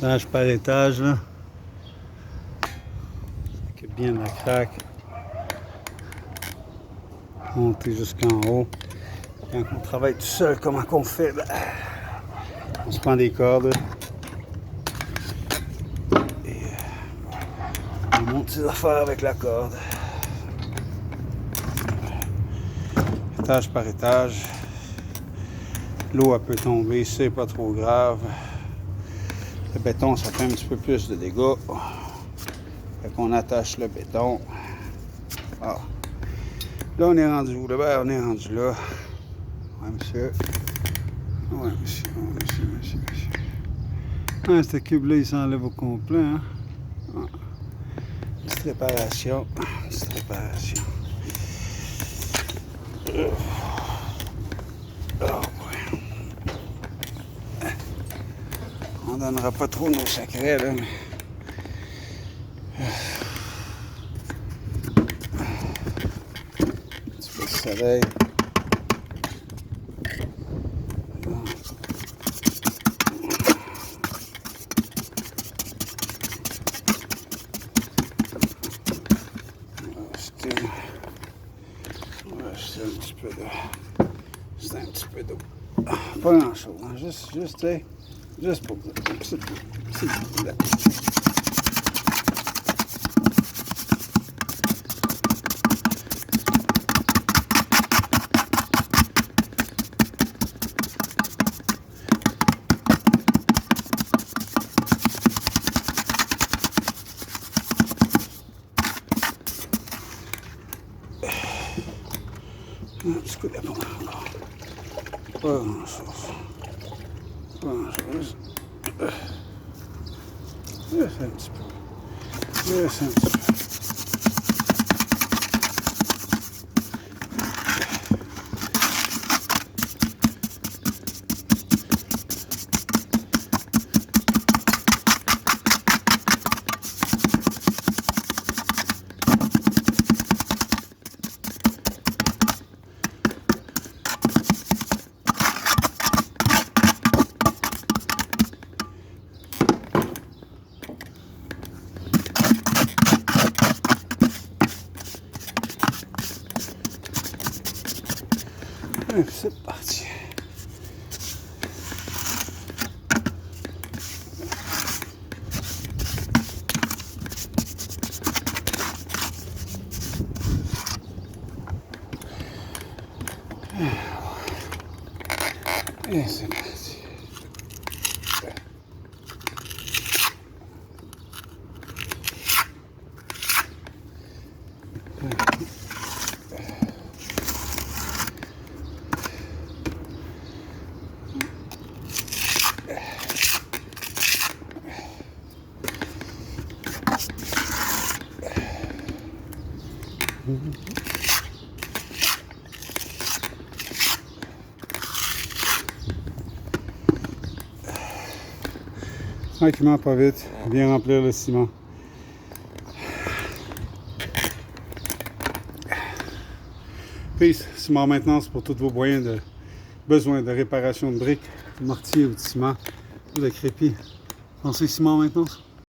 Étage par étage, là. Avec bien la craque. Monter jusqu'en haut. Quand on travaille tout seul, comment qu'on fait? Ben, on se prend des cordes. Et on monte ses affaires avec la corde. Étage par étage. L'eau peut tomber, c'est pas trop grave. Le béton, ça fait un petit peu plus de dégâts. Fait qu'on attache le béton. Ah. Là, on est rendu où? Là, ben, on est rendu là. Ouais, monsieur. Ouais, monsieur. Ouais, monsieur. Ah, ce cube-là, il s'enlève au complet, hein? Ah. Petite réparation. Petite réparation. Oh, ouais. On donnera pas trop nos secrets, là, mais... Un petit peu de soleil. On va acheter un petit peu de... C'est un petit peu d'eau. Pas grand chose, hein? Juste pour ça. Un petit peu. Là. Un petit coup d'éponge encore. Pas grand chose. Pas grand chose. Juste un petit peu. Juste un petit peu. C'est parti. Et c'est parti. Tranquillement, pas vite, bien remplir le ciment. Peace, Simard Maintenance pour tous vos besoins de réparation de briques, de mortier ou de ciment ou de crépi. Pensez Simard Maintenance.